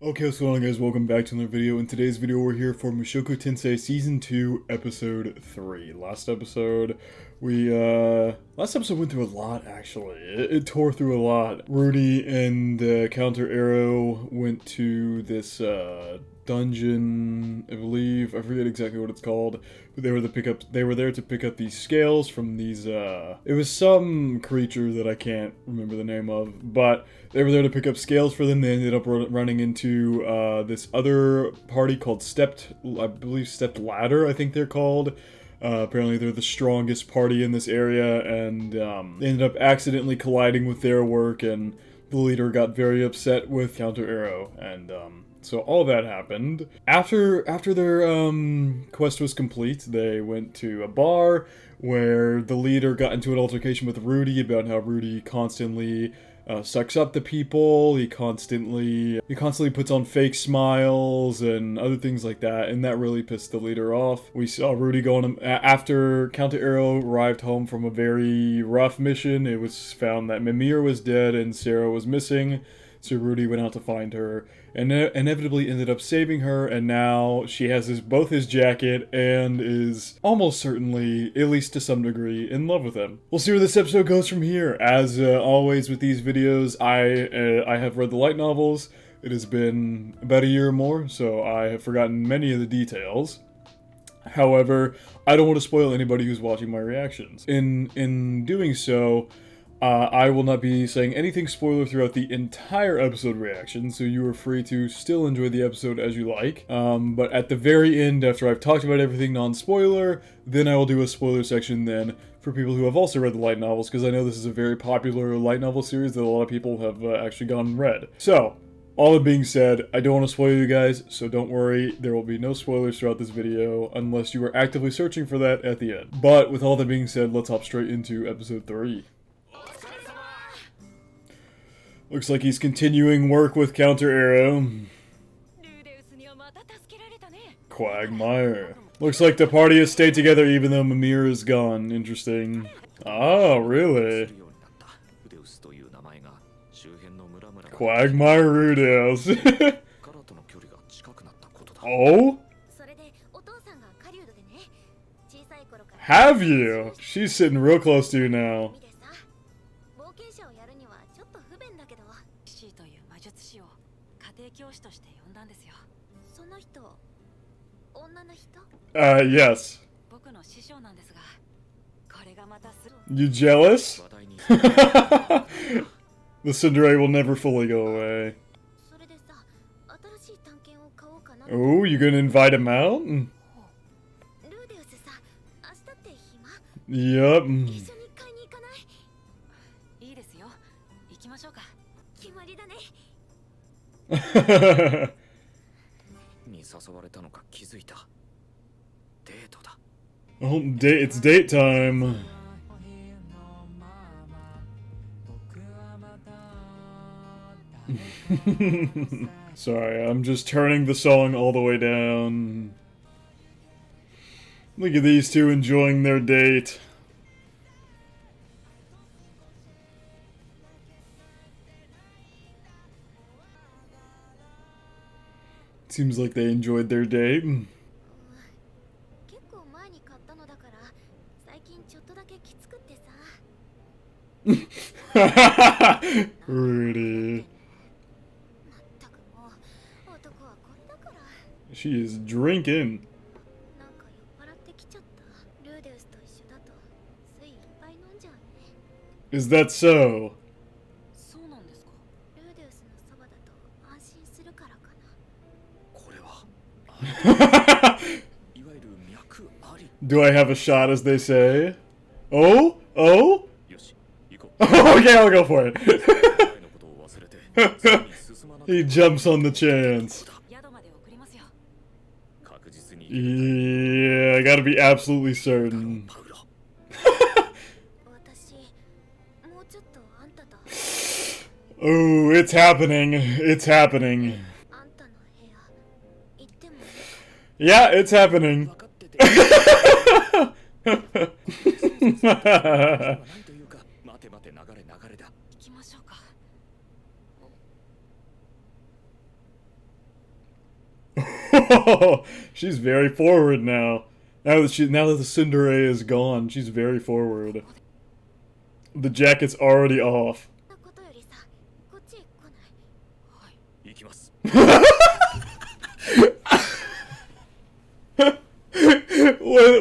Okay, what's going on, guys? Welcome back to another video. In today's video, we're here for Mushoku Tensei Season 2, Episode 3. Last episode went through a lot, actually. It tore through a lot. Rudy and Counter Arrow went to this, dungeon, I believe. I forget exactly what it's called. But they were there to pick up these scales from these, it was some creature that I can't remember the name of, but they were there to pick up scales for them. They ended up running into, this other party called I believe Stepped Ladder, I think they're called. Apparently they're the strongest party in this area, and, they ended up accidentally colliding with their work, and the leader got very upset with Counter Arrow, and, so all that happened. After their quest was complete, they went to a bar where the leader got into an altercation with Rudy about how Rudy constantly sucks up to people. He constantly puts on fake smiles and other things like that, and that really pissed the leader off. We saw Rudy going after Counter Arrow arrived home from a very rough mission. It was found that Mimir was dead and Sarah was missing. So Rudy went out to find her, and inevitably ended up saving her, and now she has both his jacket and is almost certainly, at least to some degree, in love with him. We'll see where this episode goes from here. As always with these videos, I have read the light novels. It has been about a year or more, so I have forgotten many of the details. However, I don't want to spoil anybody who's watching my reactions. In doing so, I will not be saying anything spoiler throughout the entire episode reaction, so you are free to still enjoy the episode as you like. But at the very end, after I've talked about everything non-spoiler, then I will do a spoiler section then for people who have also read the light novels, because I know this is a very popular light novel series that a lot of people have actually gone and read. So, all that being said, I don't want to spoil you guys, so don't worry, there will be no spoilers throughout this video, unless you are actively searching for that at the end. But with all that being said, let's hop straight into episode 3. Looks like he's continuing work with Counter Arrow. Quagmire. Looks like the party has stayed together even though Mimir is gone. Interesting. Oh, really? Quagmire Rudeus. Oh? Have you? She's sitting real close to you now. Yes. You jealous? The Cinderella will never fully go away. Oh, you gonna invite him out? Yup. Oh, it's date time. Sorry, I'm just turning the song all the way down. Look at these two enjoying their date. Seems like they enjoyed their date. Rudy. She is drinking. Is that so? Do I have a shot, as they say? Oh? Oh? Okay, I'll go for it. He jumps on the chance. Yeah, I gotta be absolutely certain. Oh, it's happening. It's happening. Yeah, it's happening. She's very forward now. Now that the tsundere is gone, she's very forward. The jacket's already off.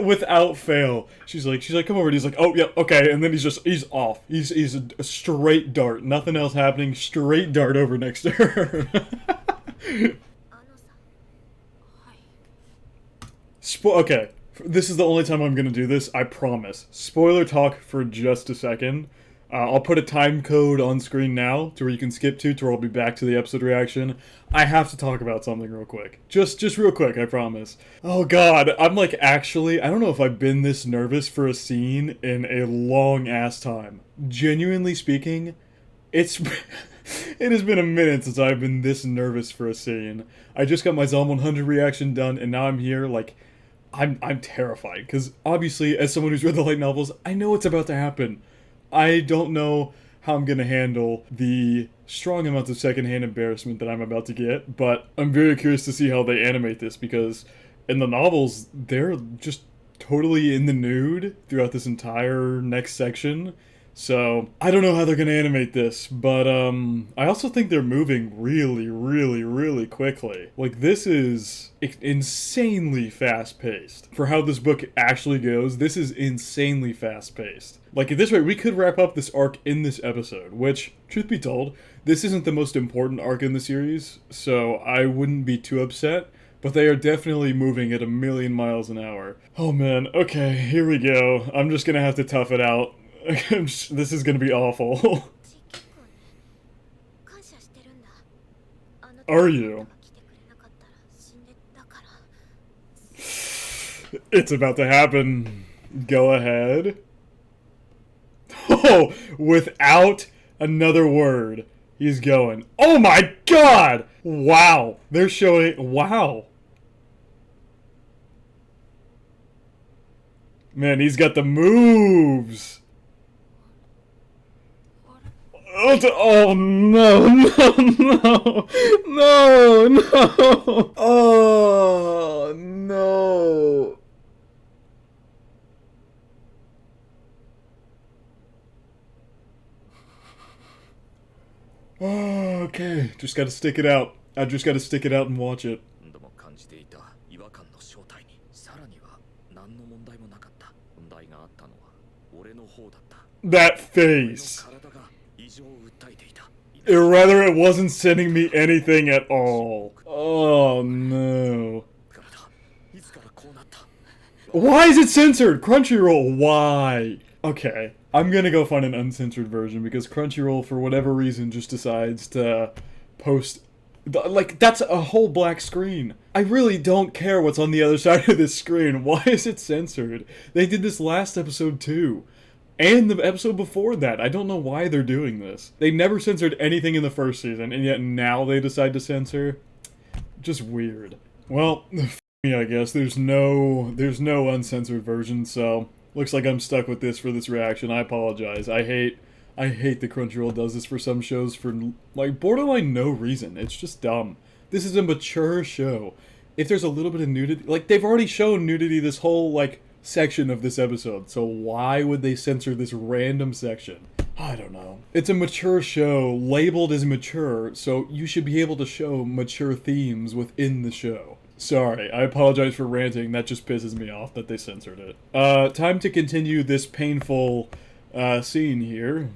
Without fail, she's like, come over. And he's like, oh yeah, okay. And then he's off. He's a straight dart. Nothing else happening. Straight dart over next to her. Okay, this is the only time I'm gonna do this. I promise. Spoiler talk for just a second. I'll put a time code on screen now to where you can skip to where I'll be back to the episode reaction. I have to talk about something real quick. Just real quick, I promise. Oh god, I'm like actually, I don't know if I've been this nervous for a scene in a long ass time. Genuinely speaking, it has been a minute since I've been this nervous for a scene. I just got my Zom 100 reaction done and now I'm here like, I'm terrified. Because obviously, as someone who's read the light novels, I know what's about to happen. I don't know how I'm gonna handle the strong amounts of secondhand embarrassment that I'm about to get, but I'm very curious to see how they animate this, because in the novels, they're just totally in the nude throughout this entire next section. So, I don't know how they're gonna animate this, but I also think they're moving really, really, really quickly. Like, this is insanely fast-paced. For how this book actually goes, this is insanely fast-paced. Like, at this rate, we could wrap up this arc in this episode, which, truth be told, this isn't the most important arc in the series, so I wouldn't be too upset, but they are definitely moving at 1,000,000 miles an hour. Oh man, okay, here we go. I'm just gonna have to tough it out. This is gonna be awful. Are you? It's about to happen. Go ahead. Oh, without another word, he's going. Oh my god! Wow. They're showing. Wow. Man, he's got the moves. Oh no, no, no, no, no. Oh no. Oh, okay, just gotta stick it out. I just gotta stick it out and watch it. That face. Or rather, it wasn't sending me anything at all. Oh no. Why is it censored? Crunchyroll, why? Okay, I'm gonna go find an uncensored version because Crunchyroll, for whatever reason, just decides to post... Like, that's a whole black screen. I really don't care what's on the other side of this screen. Why is it censored? They did this last episode too. And the episode before that. I don't know why they're doing this. They never censored anything in the first season, and yet now they decide to censor. Just weird. Well, f me, I guess. There's no uncensored version, so looks like I'm stuck with this for this reaction. I apologize. I hate that Crunchyroll does this for some shows for, like, borderline no reason. It's just dumb. This is a mature show. If there's a little bit of nudity... Like, they've already shown nudity this whole, like, section of this episode, so why would they censor this random section? I don't know. It's a mature show, labeled as mature, so you should be able to show mature themes within the show. Sorry, I apologize for ranting, that just pisses me off that they censored it. Time to continue this painful scene here.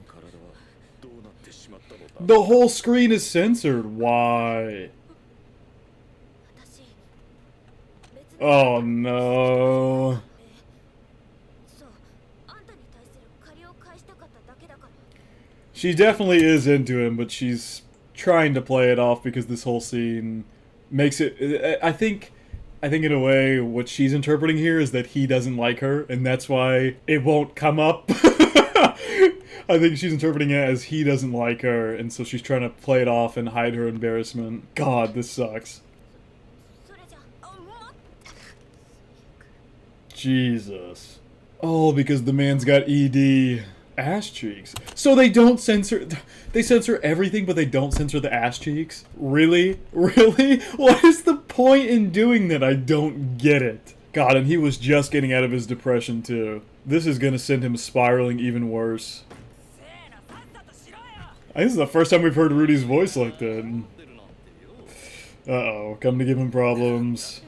The whole screen is censored, why? Oh no. She definitely is into him, but she's trying to play it off because this whole scene makes it... I think in a way what she's interpreting here is that he doesn't like her, and that's why it won't come up. I think she's interpreting it as he doesn't like her, and so she's trying to play it off and hide her embarrassment. God, this sucks. Jesus. Oh, because the man's got ED. Ass cheeks. So they don't censor... They censor everything, but they don't censor the ass cheeks? Really? Really? What is the point in doing that? I don't get it. God, and he was just getting out of his depression too. This is gonna send him spiraling even worse. I think this is the first time we've heard Rudy's voice like that. Uh-oh, come to give him problems.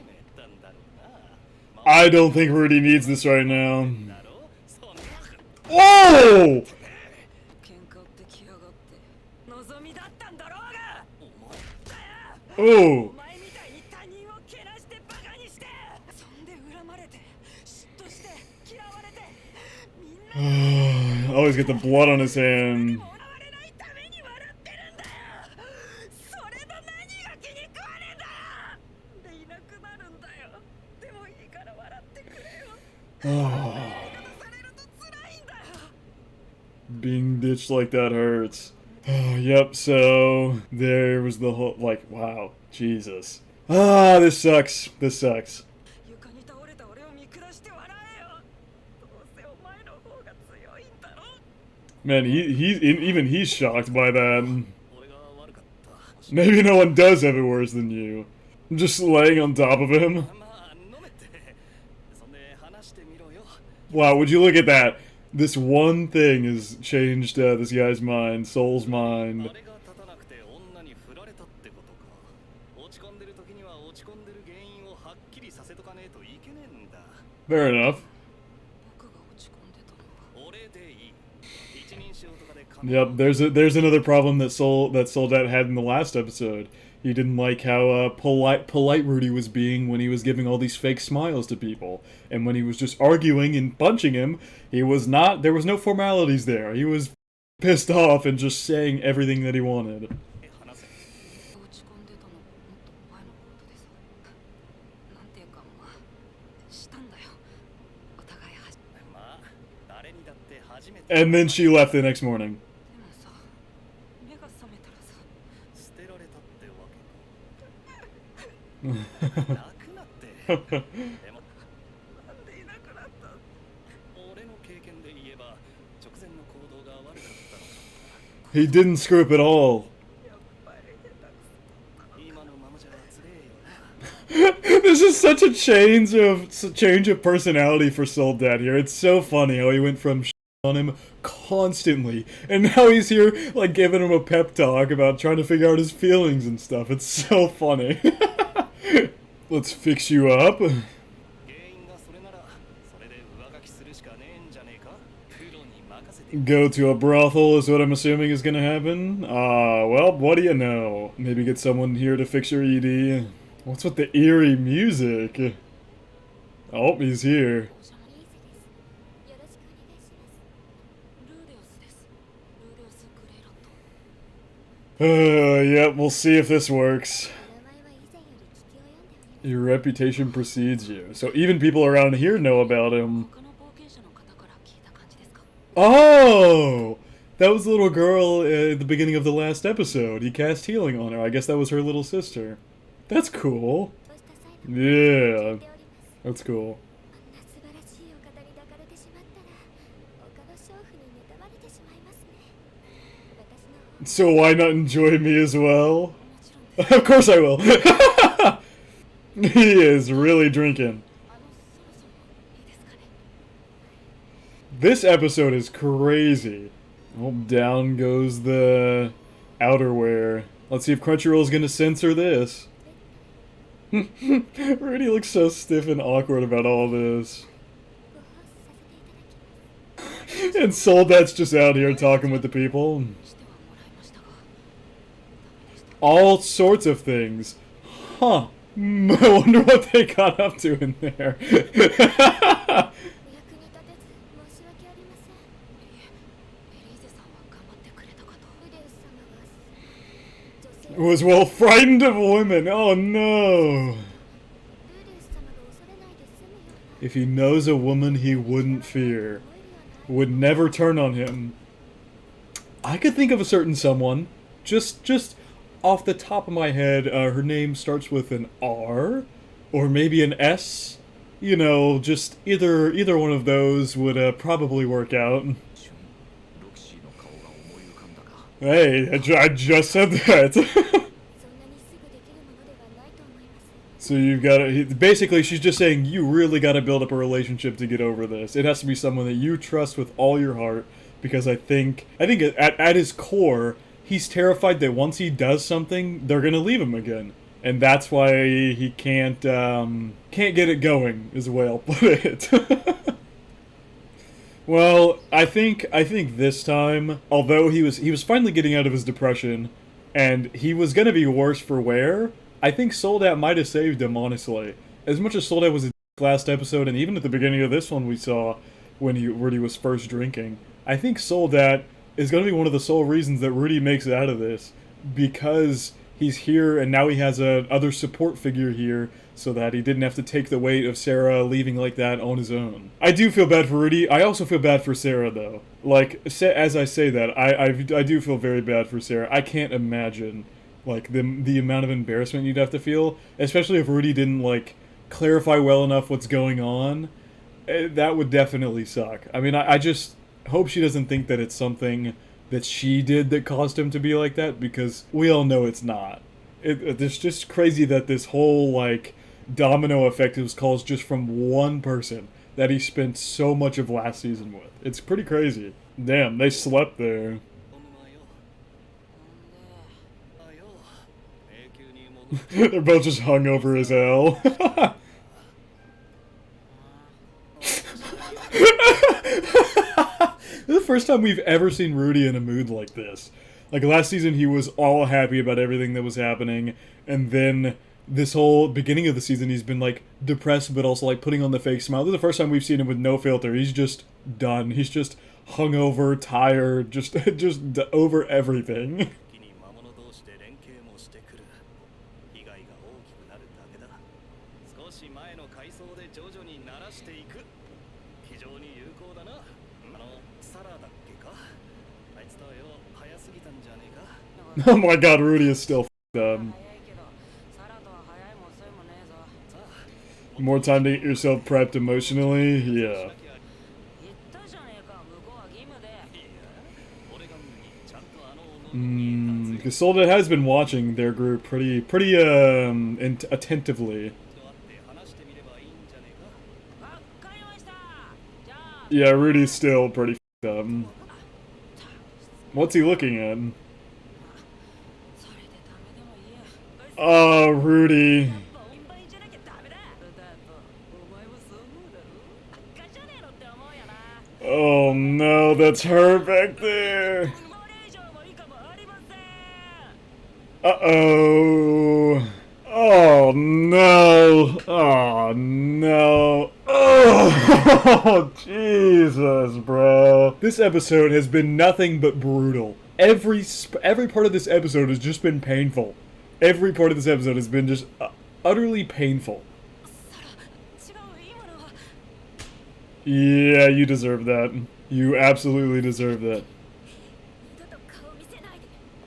I don't think Rudy needs this right now. Whoa! Oh! Always get the blood on his hand. Oh. Being ditched like that hurts. Oh, yep, so there was the whole, like, wow, Jesus. Ah, this sucks. This sucks. Man, even he's shocked by that. Maybe no one does have it worse than you. Just laying on top of him. Wow, would you look at that? This one thing has changed this guy's mind, Soul's mind. Fair enough. Yep, there's another problem that SOLDAT had in the last episode. He didn't like how polite Rudy was being when he was giving all these fake smiles to people, and when he was just arguing and punching him, he was not. There was no formalities there. He was pissed off and just saying everything that he wanted. And then she left the next morning. He didn't screw up at all. This is such a change of personality for SOLDAT here. It's so funny how he went from on him constantly, and now he's here like giving him a pep talk about trying to figure out his feelings and stuff. It's so funny. Let's fix you up. Go to a brothel is what I'm assuming is gonna happen. Well, what do you know? Maybe get someone here to fix your ED. What's with the eerie music? Oh, he's here. Yep, we'll see if this works. Your reputation precedes you. So even people around here know about him. Oh! That was the little girl at the beginning of the last episode. He cast healing on her. I guess that was her little sister. That's cool. Yeah. That's cool. So why not enjoy me as well? Of course I will. He is really drinking. This episode is crazy. Oh, down goes the outerwear. Let's see if Crunchyroll's gonna censor this. Rudy looks so stiff and awkward about all this. And SOLDAT's just out here talking with the people. All sorts of things. Huh. I wonder what they got up to in there. Was well frightened of women. Oh no. If he knows a woman he wouldn't fear, would never turn on him. I could think of a certain someone. Just off the top of my head, her name starts with an R, or maybe an S. You know, just either one of those would probably work out. Hey, I just said that. So you've got to, basically she's just saying you really got to build up a relationship to get over this. It has to be someone that you trust with all your heart, because I think at his core, he's terrified that once he does something, they're going to leave him again. And that's why he can't get it going, is the way I'll put it. Well, I think this time, although he was finally getting out of his depression, and he was gonna be worse for wear, I think Soldat might have saved him, honestly. As much as Soldat was a last episode, and even at the beginning of this one we saw when Rudy was first drinking, I think Soldat is gonna be one of the sole reasons that Rudy makes it out of this, because he's here and now he has a other support figure here, so that he didn't have to take the weight of Sarah leaving like that on his own. I do feel bad for Rudy. I also feel bad for Sarah, though. Like, as I say that, I do feel very bad for Sarah. I can't imagine, like, the amount of embarrassment you'd have to feel, especially if Rudy didn't, like, clarify well enough what's going on. That would definitely suck. I mean, I just hope she doesn't think that it's something that she did that caused him to be like that, because we all know it's not. It's just crazy that this whole, like, domino effect was caused just from one person that he spent so much of last season with. It's pretty crazy. Damn, they slept there. They're both just hungover as hell. This is the first time we've ever seen Rudy in a mood like this. Like, last season he was all happy about everything that was happening, and then this whole beginning of the season he's been, like, depressed but also, like, putting on the fake smile. This is the first time we've seen him with no filter. He's just done. He's just hungover, tired, just over everything. Oh my god, Rudy is still f***ed up. More time to get yourself prepped emotionally? Yeah. Because Soldat has been watching their group pretty attentively. Yeah, Rudy's still pretty f***ed up. What's he looking at? Oh, Rudy. Oh no, that's her back there. Uh-oh. Oh no. Oh no. Oh, Jesus, bro. This episode has been nothing but brutal. Every part of this episode has just been painful. Every part of this episode has been just utterly painful. Yeah, you deserve that. You absolutely deserve that.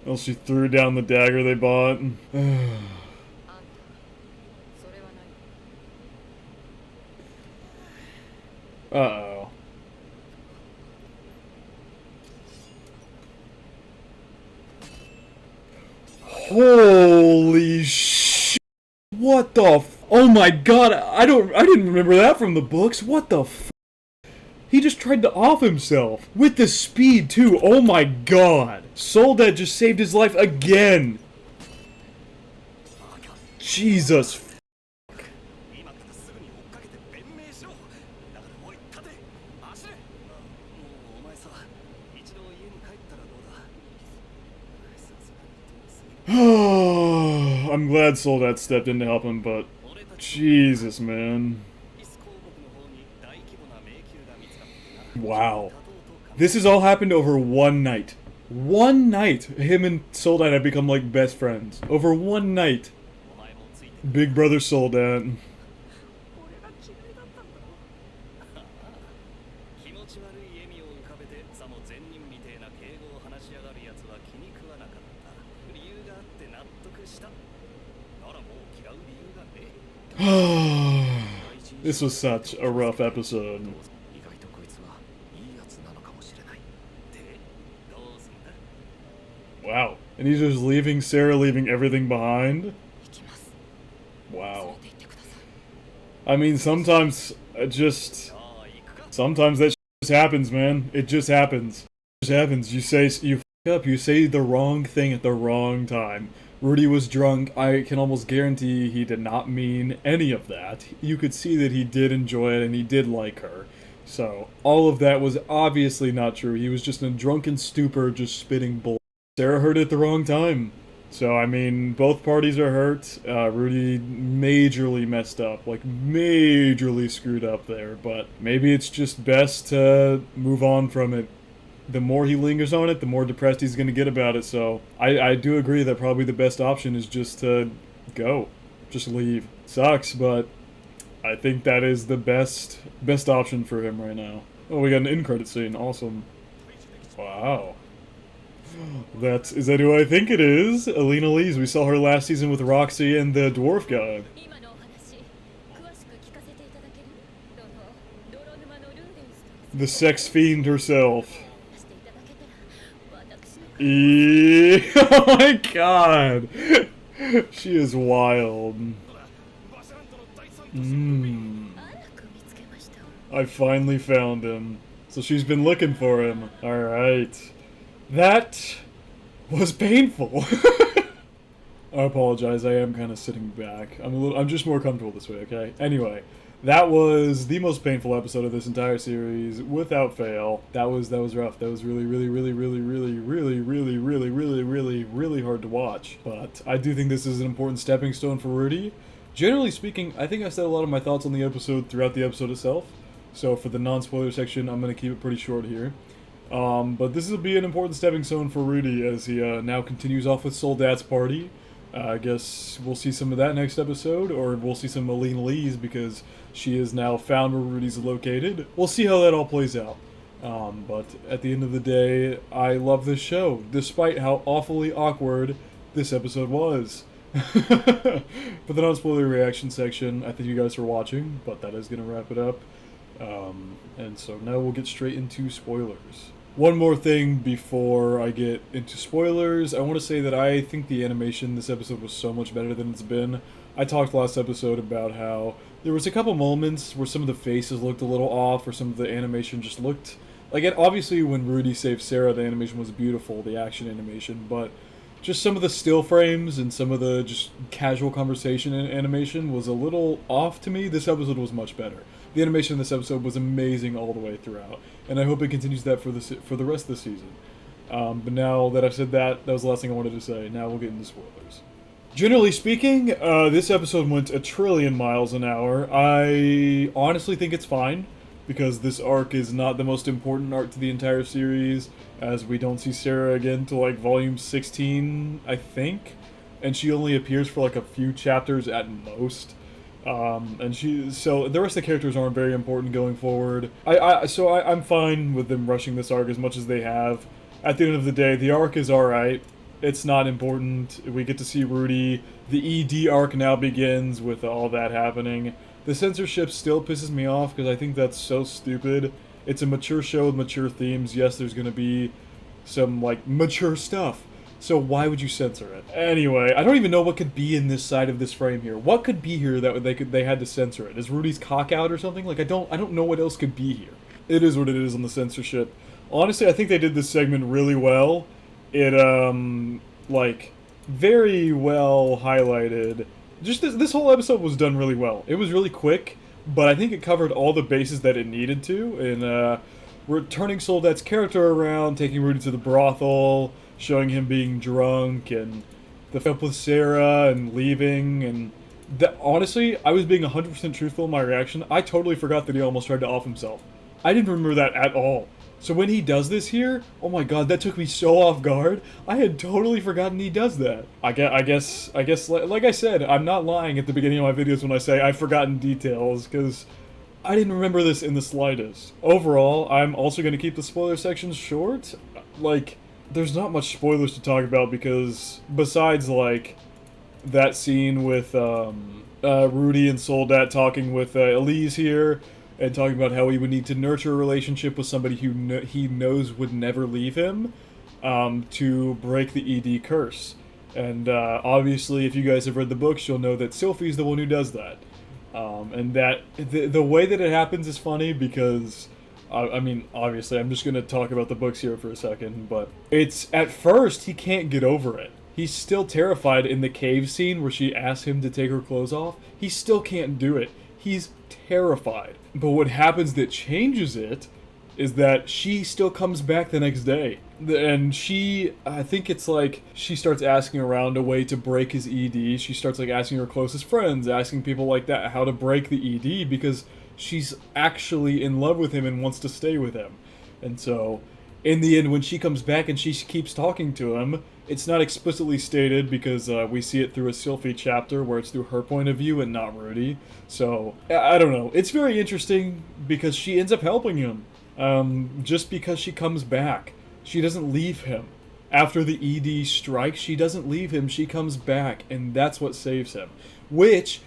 Well, she threw down the dagger they bought. Uh-oh. Holy shit. What the f- Oh my god, I didn't remember that from the books. What the f- He just tried to off himself. With the speed, too. Oh my god. Soldat just saved his life again. Jesus f- I'm glad Soldat stepped in to help him, but Jesus, man. Wow. This has all happened over one night. One night! Him and Soldat have become like best friends. Over one night. Big brother Soldat. This was such a rough episode. Wow. And he's just leaving Sarah, leaving everything behind? Wow. I mean, sometimes sometimes that just happens, man. It just happens. It just happens. You f up, you say the wrong thing at the wrong time. Rudy was drunk. I can almost guarantee he did not mean any of that. You could see that he did enjoy it and he did like her. So, all of that was obviously not true. He was just in a drunken stupor, just spitting bull. Sarah heard it at the wrong time. So, I mean, both parties are hurt. Rudy majorly messed up, like, majorly screwed up there, but maybe it's just best to move on from it. The more he lingers on it, the more depressed he's gonna get about it, so I do agree that probably the best option is just to go. Just leave. Sucks, but I think that is the best option for him right now. Oh, we got an in-credit scene. Awesome. Wow. Is that who I think it is? Alina Lees. We saw her last season with Roxy and the dwarf guy. The sex fiend herself. Oh my god! She is wild. I finally found him. So she's been looking for him. Alright. That was painful. I apologize, I am kind of sitting back. I'm just more comfortable this way, okay? Anyway, that was the most painful episode of this entire series, without fail. That was rough. That was really hard to watch. But I do think this is an important stepping stone for Rudy. Generally speaking, I think I said a lot of my thoughts on the episode throughout the episode itself. So for the non-spoiler section, I'm going to keep it pretty short here. But this will be an important stepping stone for Rudy as he now continues off with Soldat's party. I guess we'll see some of that next episode, or we'll see some Alina Lees because she has now found where Rudy's located. We'll see how that all plays out. But at the end of the day, I love this show, despite how awfully awkward this episode was. For the non-spoiler reaction section, I thank you guys for watching, but that is going to wrap it up. And so now we'll get straight into spoilers. One more thing before I get into spoilers, I want to say that I think the animation this episode was so much better than it's been. I talked last episode about how there was a couple moments where some of the faces looked a little off, or some of the animation just looked... Like, obviously when Rudy saved Sarah, the animation was beautiful, the action animation, but just some of the still frames and some of the just casual conversation animation was a little off to me. This episode was much better. The animation in this episode was amazing all the way throughout, and I hope it continues that for the rest of the season. But now that I've said that, that was the last thing I wanted to say. Now we'll get into spoilers. Generally speaking, this episode went a trillion miles an hour. I honestly think it's fine, because this arc is not the most important arc to the entire series, as we don't see Sarah again till like volume 16, I think, and she only appears for like a few chapters at most. So the rest of the characters aren't very important going forward. I'm fine with them rushing this arc as much as they have. At the end of the day, the arc is alright. It's not important. We get to see Rudy. The ED arc now begins with all that happening. The censorship still pisses me off because I think that's so stupid. It's a mature show with mature themes. Yes, there's gonna be some, like, mature stuff. So why would you censor it? Anyway, I don't even know what could be in this side of this frame here. What could be here that they had to censor it? Is Rudy's cock out or something? Like, I don't know what else could be here. It is what it is on the censorship. Honestly, I think they did this segment really well. It like very well highlighted. Just this whole episode was done really well. It was really quick, but I think it covered all the bases that it needed to. And we're turning Soldat's character around, taking Rudy to the brothel, showing him being drunk, and the fight with Sarah, and leaving, and honestly, I was being 100% truthful in my reaction. I totally forgot that he almost tried to off himself. I didn't remember that at all. So when he does this here, oh my god, that took me so off guard. I had totally forgotten he does that. I guess, like I said, I'm not lying at the beginning of my videos when I say I've forgotten details, because I didn't remember this in the slightest. Overall, I'm also going to keep the spoiler sections short. Like, there's not much spoilers to talk about because besides, like, that scene with Rudy and Soldat talking with Elise here and talking about how he would need to nurture a relationship with somebody who he knows would never leave him to break the ED curse. And obviously, if you guys have read the books, you'll know that Sylphie's the one who does that. And that the way that it happens is funny because, I mean, obviously, I'm just going to talk about the books here for a second, but it's, at first, he can't get over it. He's still terrified in the cave scene where she asks him to take her clothes off. He still can't do it. He's terrified. But what happens that changes it is that she still comes back the next day. And she, I think it's like, she starts asking around a way to break his ED. She starts like asking her closest friends, asking people like that how to break the ED because she's actually in love with him and wants to stay with him. And so, in the end, when she comes back and she keeps talking to him, it's not explicitly stated because we see it through a Sylphie chapter where it's through her point of view and not Rudy. So, I don't know. It's very interesting because she ends up helping him. Just because she comes back. She doesn't leave him. After the ED strike, she doesn't leave him. She comes back, and that's what saves him. Which,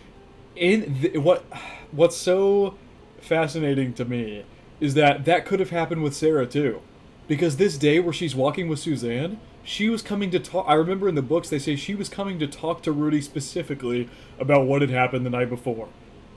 what's so fascinating to me is that that could have happened with Sarah too. Because this day where she's walking with Suzanne, she was coming to talk. I remember in the books they say she was coming to talk to Rudy specifically about what had happened the night before.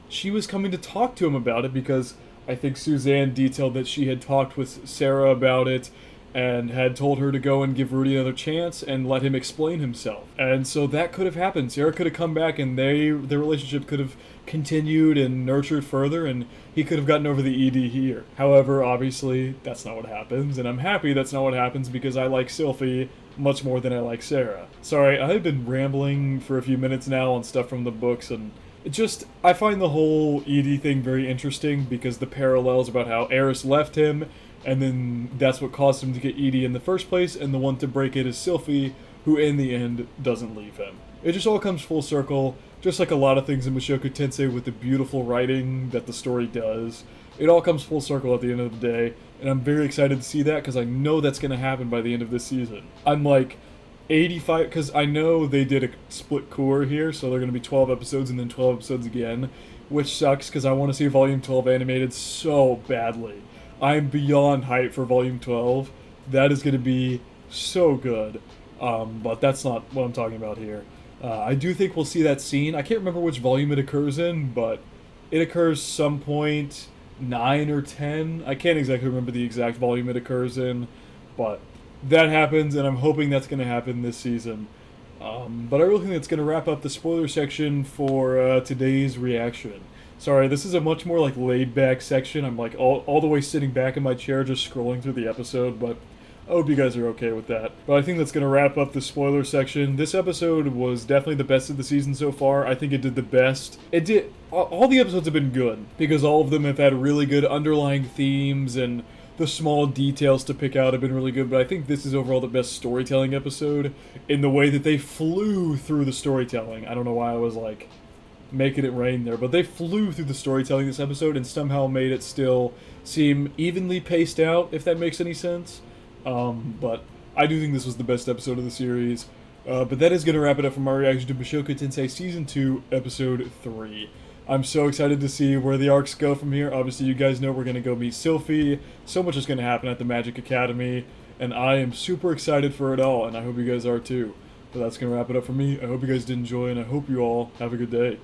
She was coming to talk to him about it because I think Suzanne detailed that she had talked with Sarah about it and had told her to go and give Rudy another chance and let him explain himself. And so that could have happened. Sarah could have come back and their relationship could have continued and nurtured further and he could have gotten over the ED here. However, obviously, that's not what happens, and I'm happy that's not what happens because I like Sylphie much more than I like Sarah. Sorry, I've been rambling for a few minutes now on stuff from the books, and I find the whole ED thing very interesting because the parallels about how Eris left him, and then that's what caused him to get ED in the first place, and the one to break it is Sylphie, who in the end doesn't leave him. It just all comes full circle, just like a lot of things in Mushoku Tensei with the beautiful writing that the story does. It all comes full circle at the end of the day, and I'm very excited to see that because I know that's going to happen by the end of this season. I'm like 85, because I know they did a split core here, so they're going to be 12 episodes and then 12 episodes again, which sucks because I want to see Volume 12 animated so badly. I'm beyond hyped for Volume 12. That is going to be so good, but that's not what I'm talking about here. I do think we'll see that scene. I can't remember which volume it occurs in, but it occurs some point 9 or 10. I can't exactly remember the exact volume it occurs in, but that happens, and I'm hoping that's going to happen this season. But I really think that's going to wrap up the spoiler section for today's reaction. Sorry, this is a much more like laid-back section. I'm like all the way sitting back in my chair just scrolling through the episode, but I hope you guys are okay with that. But I think that's going to wrap up the spoiler section. This episode was definitely the best of the season so far. I think it did the best. All the episodes have been good, because all of them have had really good underlying themes, and the small details to pick out have been really good, but I think this is overall the best storytelling episode in the way that they flew through the storytelling. I don't know why I was like making it rain there, but they flew through the storytelling this episode and somehow made it still seem evenly paced out, if that makes any sense. But I do think this was the best episode of the series. But that is going to wrap it up for my reaction to Mushoku Tensei Season 2, Episode 3. I'm so excited to see where the arcs go from here. Obviously, you guys know we're going to go meet Sylphie. So much is going to happen at the Magic Academy, and I am super excited for it all, and I hope you guys are too. But that's going to wrap it up for me. I hope you guys did enjoy, and I hope you all have a good day.